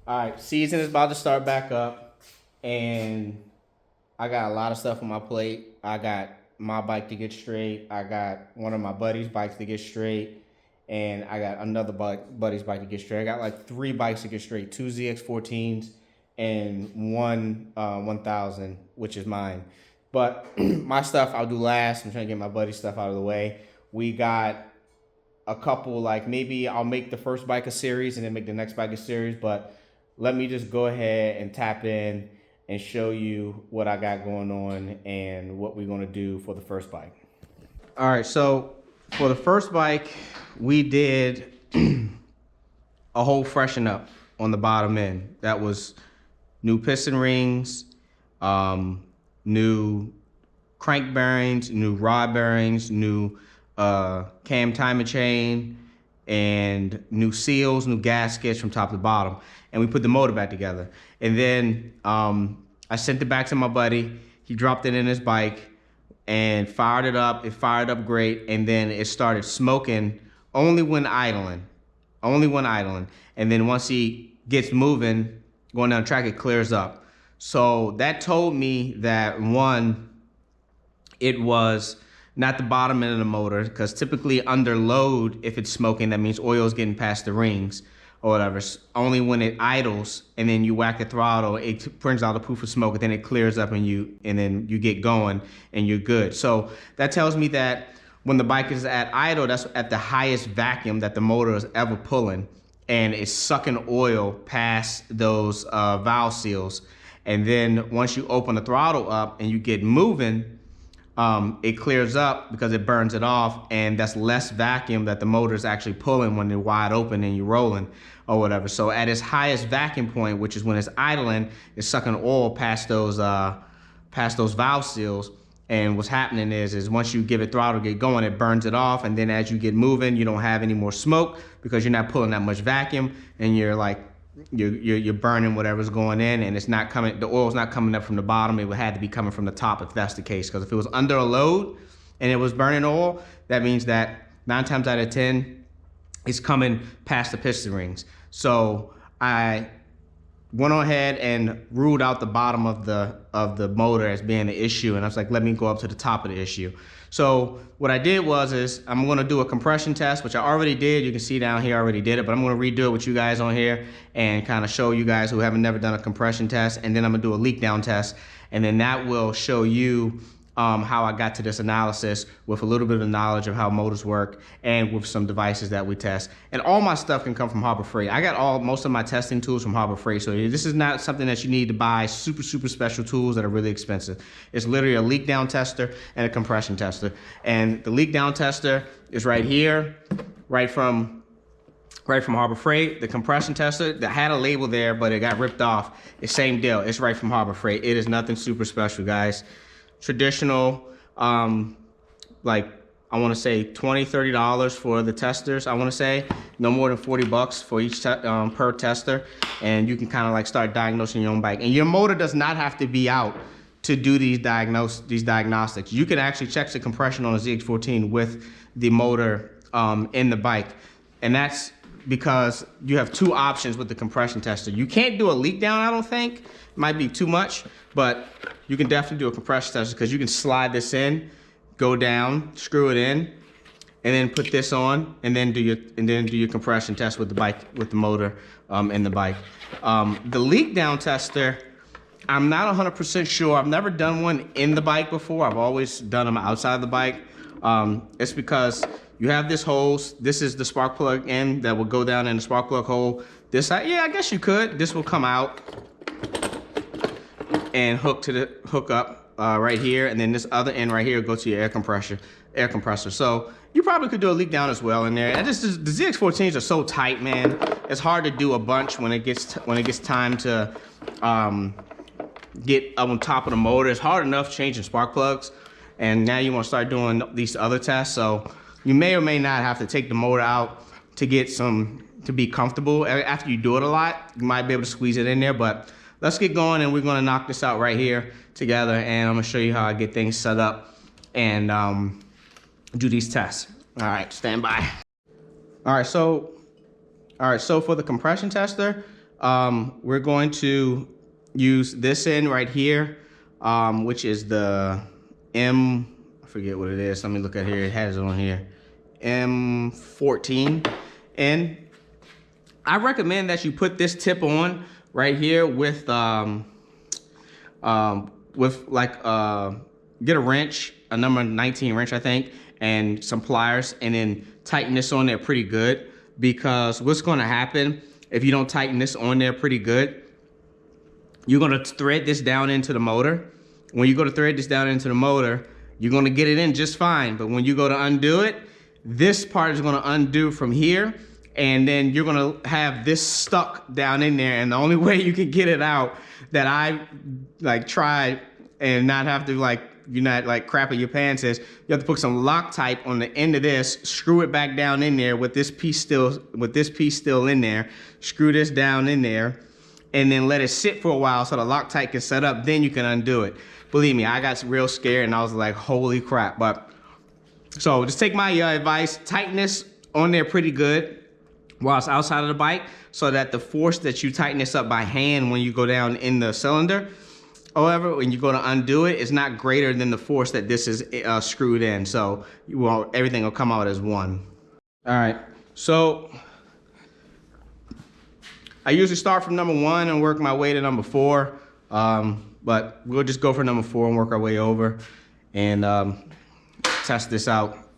All right, season is about to start back up, and I got a lot of stuff on my plate. I got my bike to get straight. I got one of my buddies' bikes to get straight, and I got another buddy's bike to get straight. I got like three bikes to get straight: two ZX14s and one 1000, which is mine. But my stuff I'll do last. I'm trying to get my buddy's stuff out of the way. We got a couple, like maybe I'll make the first bike a series and then make the next bike a series, but let me just go ahead and tap in and show you what I got going on and what we're going to do for the first bike. All right, so for the first bike, we did a whole freshen up on the bottom end. That was new piston rings, new crank bearings, new rod bearings, new cam timing chain, and new seals, new gaskets from top to bottom. And we put the motor back together. And then I sent it back to my buddy. He dropped it in his bike and fired it up. It fired up great. And then it started smoking only when idling. Only when idling. And then once he gets moving, going down the track, it clears up. So that told me that, one, it was not the bottom end of the motor, because typically under load, if it's smoking, that means oil is getting past the rings or whatever. Only when it idles and then you whack the throttle, it brings out a poof of smoke, and then it clears up and then you get going and you're good. So that tells me that when the bike is at idle, that's at the highest vacuum that the motor is ever pulling, and it's sucking oil past those valve seals. And then once you open the throttle up and you get moving, it clears up because it burns it off, and that's less vacuum that the motor is actually pulling when they're wide open and you're rolling or whatever. So at its highest vacuum point, which is when it's idling, it's sucking oil past those valve seals. And what's happening is once you give it throttle, get going, it burns it off, and then as you get moving, you don't have any more smoke because you're not pulling that much vacuum, and you're burning whatever's going in, and it's not coming. The oil's not coming up from the bottom. It would have to be coming from the top if that's the case. Because if it was under a load and it was burning oil, that means that 9 times out of 10, it's coming past the piston rings. So I went on ahead and ruled out the bottom of the motor as being the issue, and I was like, let me go up to the top of the issue. So what I did is I'm going to do a compression test, which I already did. You can see down here I already did it, but I'm going to redo it with you guys on here and kind of show you guys who haven't never done a compression test. And then I'm going to do a leak down test, and then that will show you how I got to this analysis with a little bit of knowledge of how motors work and with some devices that we test. And all my stuff can come from Harbor Freight. I got most of my testing tools from Harbor Freight. So this is not something that you need to buy super special tools that are really expensive. It's literally a leak down tester and a compression tester. And the leak down tester is right here, right from Harbor Freight. The compression tester that had a label there, but it got ripped off. It's same deal. It's right from Harbor Freight. It is nothing super special, guys. Traditional, like I want to say $20–30 for the testers. I want to say no more than $40 for each per tester, and you can kind of like start diagnosing your own bike. And your motor does not have to be out to do these diagnostics. You can actually check the compression on a ZX14 with the motor in the bike, and that's because you have two options with the compression tester. You can't do a leak down, I don't think. It might be too much, but you can definitely do a compression tester because you can slide this in, go down, screw it in, and then put this on, and then do your compression test with the bike, with the motor in the bike. The leak down tester, I'm not 100% sure. I've never done one in the bike before. I've always done them outside of the bike. It's because you have this hose. This is the spark plug end that will go down in the spark plug hole. This side, yeah, I guess you could. This will come out and hook up right here, and then this other end right here will go to your air compressor. So you probably could do a leak down as well in there. And the ZX14s are so tight, man. It's hard to do a bunch when it gets time to get up on top of the motor. It's hard enough changing spark plugs, and now you want to start doing these other tests. So you may or may not have to take the motor out to be comfortable. After you do it a lot, you might be able to squeeze it in there, but let's get going, and we're gonna knock this out right here together, and I'm gonna show you how I get things set up and do these tests. All right, stand by. All right, so for the compression tester, we're going to use this end right here, which is the I forget what it is. Let me look at here. It has it on here. M14. And I recommend that you put this tip on right here with like get a wrench, a number 19 wrench, I think, and some pliers, and then tighten this on there pretty good, because what's going to happen if you don't tighten this on there pretty good, you're going to thread this down into the motor. When you go to thread this down into the motor, you're going to get it in just fine, but when you go to undo it, this part is going to undo from here, and then you're going to have this stuck down in there. And the only way you can get it out that I like tried and not have to like, you're not like crapping your pants, is you have to put some Loctite on the end of this, screw it back down in there with this piece still in there, screw this down in there, and then let it sit for a while so the Loctite can set up, then you can undo it. Believe me, I got real scared and I was like, holy crap. But so just take my advice, tighten this on there pretty good while it's outside of the bike, so that the force that you tighten this up by hand when you go down in the cylinder, however, when you go to undo it, it's not greater than the force that this is screwed in. So everything will come out as one. All right, so I usually start from number 1 and work my way to number 4, but we'll just go for number 4 and work our way over and test this out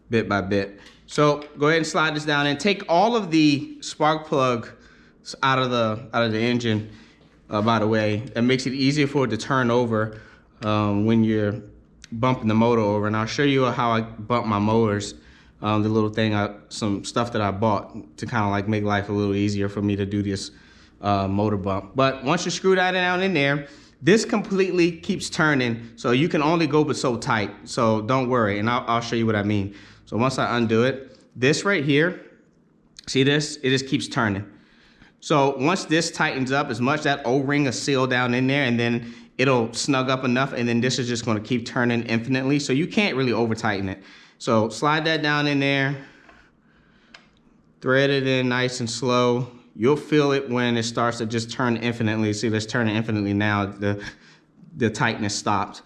bit by bit. So go ahead and slide this down and take all of the spark plug out of the engine. By the way, it makes it easier for it to turn over when you're bumping the motor over. And I'll show you how I bump my motors. The little thing, some stuff that I bought to kind of like make life a little easier for me to do this motor bump. But once you screw that down in there, this completely keeps turning, so you can only go but so tight. So don't worry, and I'll show you what I mean. So once I undo it, this right here, see this? It just keeps turning. So once this tightens up as much, that O-ring is sealed down in there, and then it'll snug up enough, and then this is just going to keep turning infinitely. So you can't really over tighten it. So slide that down in there, thread it in nice and slow. You'll feel it when it starts to just turn infinitely. See, let's turn it infinitely now. The tightness stopped.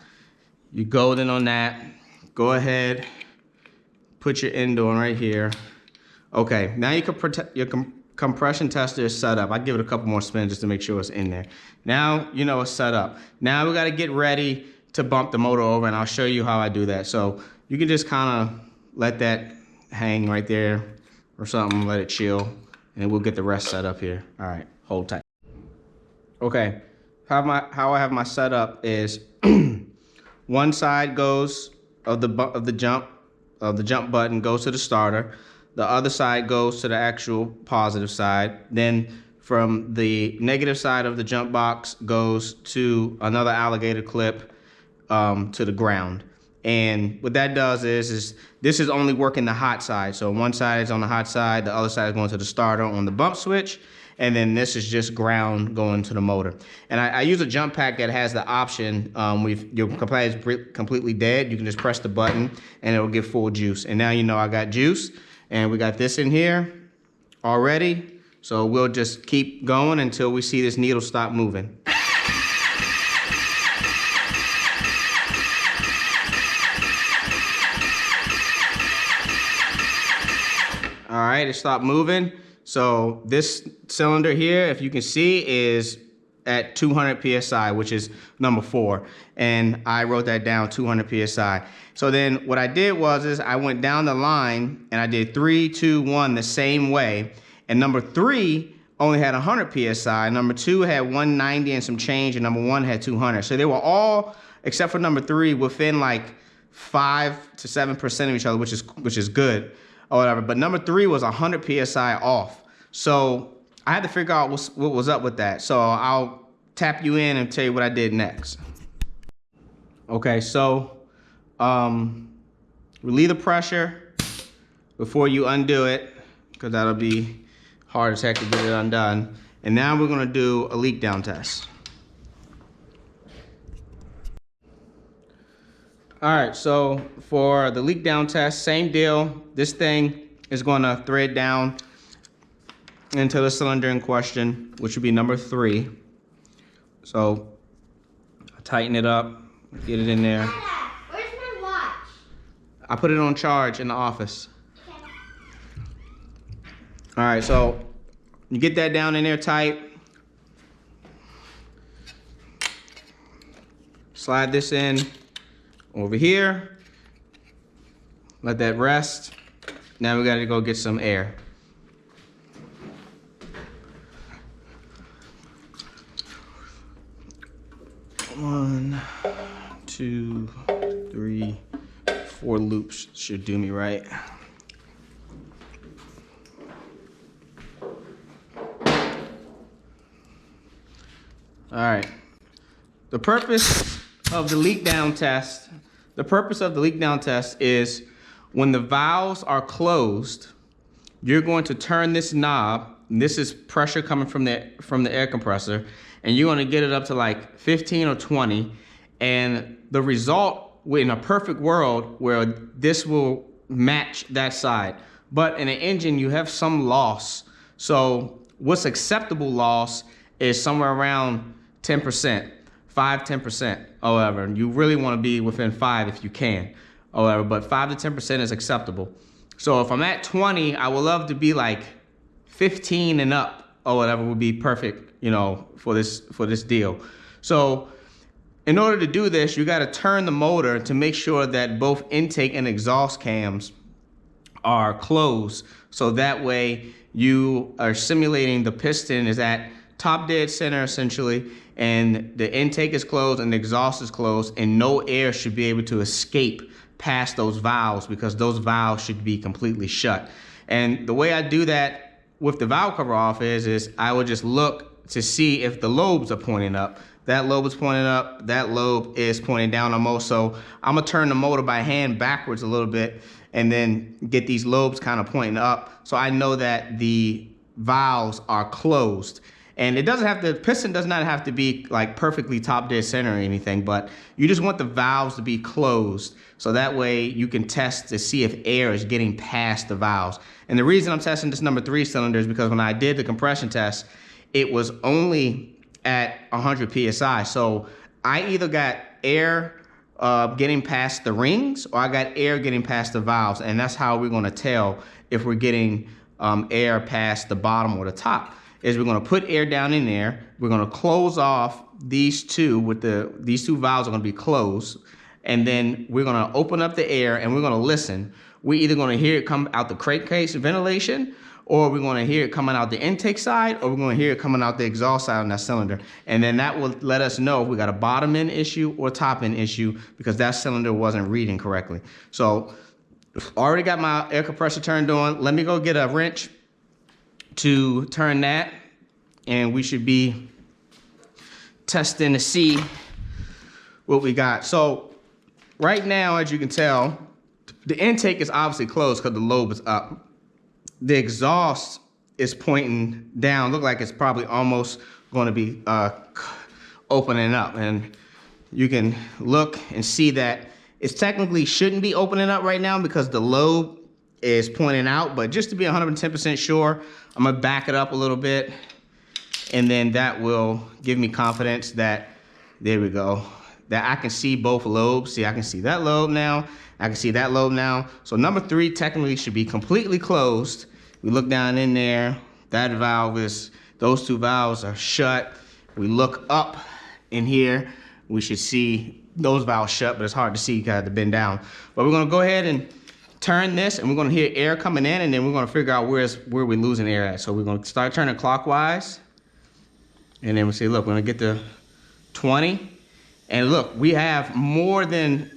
You're golden on that. Go ahead, put your end on right here. Okay, now you can protect your compression tester is set up. I give it a couple more spins just to make sure it's in there. Now you know it's set up. Now we got to get ready to bump the motor over, and I'll show you how I do that. So you can just kind of let that hang right there or something, let it chill, and we'll get the rest set up here. All right, hold tight. Okay, how I have my setup is one side goes of the jump button goes to the starter. The other side goes to the actual positive side. Then from the negative side of the jump box goes to another alligator clip to the ground. And what that does is this is only working the hot side. So one side is on the hot side, the other side is going to the starter on the bump switch, and then this is just ground going to the motor. And I use a jump pack that has the option, your computer is completely dead, you can just press the button and it'll give full juice. And now you know I got juice, and we got this in here already. So we'll just keep going until we see this needle stop moving. All right, it stopped moving. So this cylinder here, if you can see, is at 200 PSI, which is number 4. And I wrote that down, 200 PSI. So then what I did was I went down the line and I did 3, 2, 1 the same way. And number 3 only had 100 PSI. Number 2 had 190 and some change, and number 1 had 200. So they were all, except for number 3, within like 5 to 7% of each other, which is good or whatever. But number 3 was 100 PSI off. So I had to figure out what was up with that. So I'll tap you in and tell you what I did next. Okay, so relieve the pressure before you undo it, because that'll be hard as heck to get it undone. And now we're gonna do a leak down test. All right, so for the leak down test, same deal. This thing is gonna thread down into the cylinder in question, which would be number 3. So tighten it up, get it in there. Dada, where's my watch? I put it on charge in the office. Okay. All right, so you get that down in there tight. Slide this in over here. Let that rest. Now we gotta go get some air. One, 2, 3, 4 loops should do me right. All right. The purpose of the leak down test, is when the valves are closed, you're going to turn this knob, and this is pressure coming from the air compressor, and you're going to get it up to like 15 or 20, and the result in a perfect world where this will match that side. But in an engine, you have some loss. So what's acceptable loss is somewhere around 10%, 5-10%. However, you really want to be within 5 if you can. However, but 5 to 10% is acceptable. So if I'm at 20, I would love to be like 15 and up or whatever would be perfect, you know, for this deal. So in order to do this, you got to turn the motor to make sure that both intake and exhaust cams are closed. So that way you are simulating the piston is at top dead center essentially, and the intake is closed and the exhaust is closed, and no air should be able to escape past those valves because those valves should be completely shut. And the way I do that with the valve cover off is I would just look to see if the lobes are pointing up. That lobe is pointing up, that lobe is pointing down almost. So I'm gonna turn the motor by hand backwards a little bit and then get these lobes kind of pointing up so I know that the valves are closed. And it doesn't have to, the piston does not have to be like perfectly top dead center or anything, but you just want the valves to be closed so that way you can test to see if air is getting past the valves. And the reason I'm testing this number 3 cylinder is because when I did the compression test, it was only at 100 PSI. So I either got air getting past the rings or I got air getting past the valves. And that's how we're gonna tell if we're getting air past the bottom or the top. Is we're gonna put air down in there, we're gonna close off these two with these two valves are gonna be closed, and then we're gonna open up the air and we're gonna listen. We're either gonna hear it come out the crankcase ventilation, or we're gonna hear it coming out the intake side, or we're gonna hear it coming out the exhaust side on that cylinder. And then that will let us know if we got a bottom end issue or top end issue because that cylinder wasn't reading correctly. So already got my air compressor turned on. Let me go get a wrench to turn that, and we should be testing to see what we got. So right now, as you can tell, the intake is obviously closed because the lobe is up. The exhaust is pointing down. Look like it's probably almost going to be opening up, and you can look and see that it technically shouldn't be opening up right now because the lobe is pointing out, but just to be 110% sure, I'm gonna back it up a little bit, and then that will give me confidence that, there we go, that I can see both lobes. See, I can see that lobe now, I can see that lobe now. So number 3 technically should be completely closed. We look down in there, that valve is, those 2 valves are shut. We look up in here, we should see those valves shut, but it's hard to see because I have to bend down. But we're gonna go ahead and turn this, and we're gonna hear air coming in, and then we're gonna figure out where we're losing air at. So we're gonna start turning clockwise, and then we say, look, we're gonna get to 20, and look, we have more than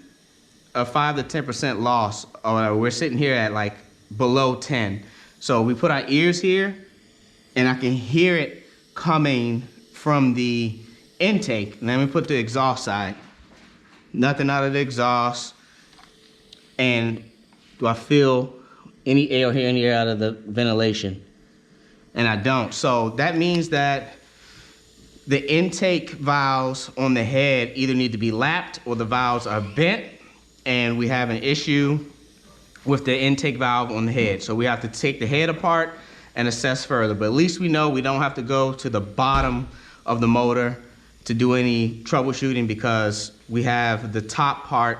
a 5 to 10% loss. We're sitting here at like below 10. So we put our ears here, and I can hear it coming from the intake. And then we put the exhaust side. Nothing out of the exhaust, and do I feel any air here, any air out of the ventilation? And I don't. So that means that the intake valves on the head either need to be lapped or the valves are bent, and we have an issue with the intake valve on the head. So we have to take the head apart and assess further. But at least we know we don't have to go to the bottom of the motor to do any troubleshooting, because we have the top part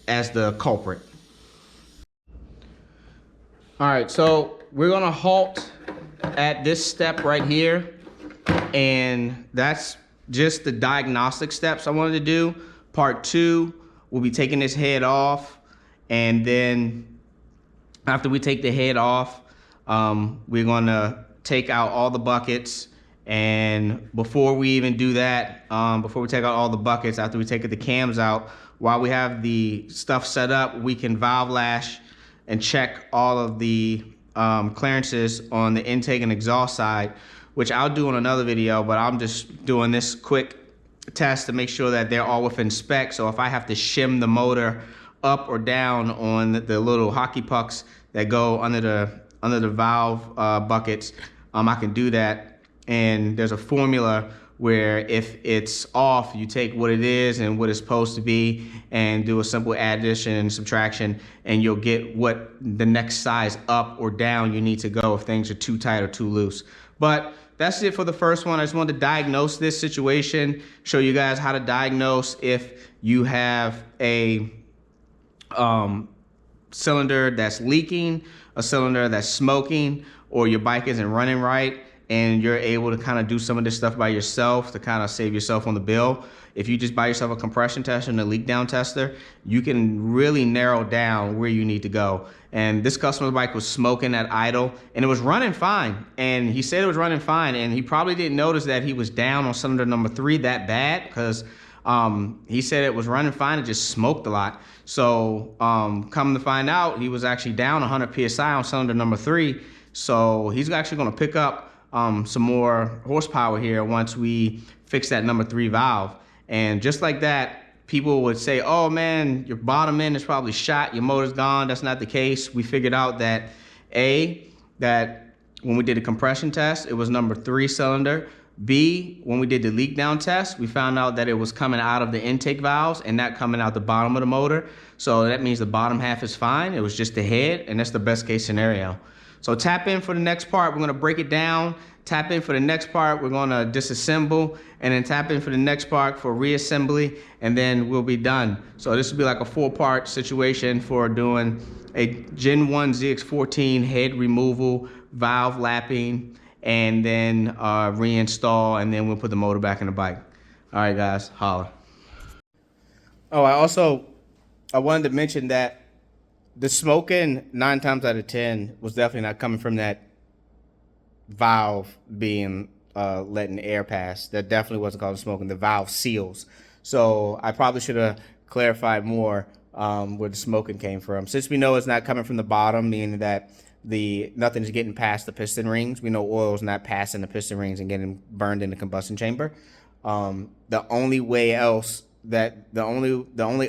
as the culprit. All right, so we're gonna halt at this step right here, and that's just the diagnostic steps I wanted to do. Part 2, we'll be taking this head off, and then after we take the head off, we're gonna take out all the buckets. And before we even do that, before we take out all the buckets, after we take the cams out, while we have the stuff set up, we can valve lash and check all of the clearances on the intake and exhaust side, which I'll do in another video, but I'm just doing this quick test to make sure that they're all within spec. So if I have to shim the motor up or down on the little hockey pucks that go under the valve buckets, I can do that. And there's a formula where if it's off, you take what it is and what it's supposed to be and do a simple addition and subtraction, and you'll get what the next size up or down you need to go if things are too tight or too loose. But that's it for the first one. I just wanted to diagnose this situation, show you guys how to diagnose if you have a cylinder that's leaking, a cylinder that's smoking, or your bike isn't running right, and you're able to kind of do some of this stuff by yourself to kind of save yourself on the bill. If you just buy yourself a compression tester and a leak down tester, you can really narrow down where you need to go. And this customer's bike was smoking at idle, and it was running fine. And he said it was running fine, and he probably didn't notice that he was down on cylinder number 3 that bad, because he said it was running fine, it just smoked a lot. So come to find out, he was actually down 100 PSI on cylinder number 3. So he's actually gonna pick up some more horsepower here once we fix that number 3 valve. And just like that, people would say, oh man, your bottom end is probably shot, your motor's gone. That's not the case. We figured out that that when we did a compression test, it was number 3 cylinder. B, when we did the leak down test, we found out that it was coming out of the intake valves and not coming out the bottom of the motor. So that means the bottom half is fine. It was just the head, and that's the best case scenario. So tap in for the next part. We're gonna break it down. Tap in for the next part. We're gonna disassemble, and then tap in for the next part for reassembly, and then we'll be done. So this will be like a 4-part situation for doing a Gen 1 ZX14 head removal, valve lapping, and then reinstall, and then we'll put the motor back in the bike. All right, guys, holla. Oh, I wanted to mention that the smoking 9 times out of 10 was definitely not coming from that valve being letting air pass. That definitely wasn't called smoking. The valve seals. So I probably should have clarified more where the smoking came from. Since we know it's not coming from the bottom, meaning that nothing's getting past the piston rings. We know oil's not passing the piston rings and getting burned in the combustion chamber. The only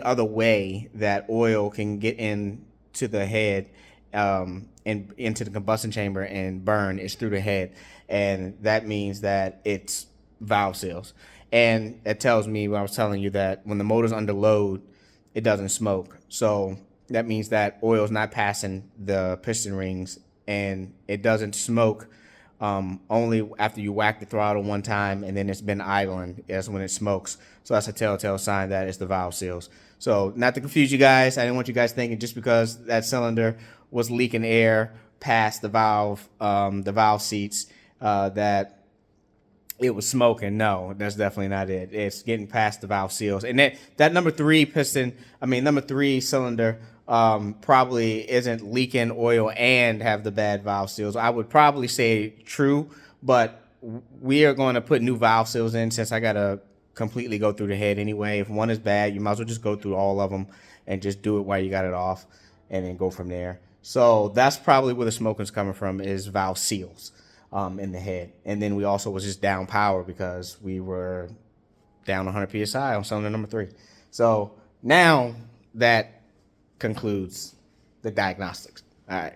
other way that oil can get into the head and into the combustion chamber and burn is through the head, and that means that it's valve seals. And it tells me, when I was telling you, that when the motor's under load, it doesn't smoke. So that means that oil's not passing the piston rings, and it doesn't smoke only after you whack the throttle one time and then it's been idling. That's when it smokes. So that's a telltale sign that it's the valve seals. So not to confuse you guys, I didn't want you guys thinking just because that cylinder was leaking air past the valve seats that it was smoking. No, that's definitely not it. It's getting past the valve seals. And that number 3 cylinder probably isn't leaking oil and have the bad valve seals. I would probably say true, but we are going to put new valve seals in since I got to completely go through the head anyway. If one is bad, you might as well just go through all of them and just do it while you got it off and then go from there. So that's probably where the smoking's coming from, is valve seals in the head. And then we also was just down power because we were down 100 PSI on cylinder number 3. So now that concludes the diagnostics. All right.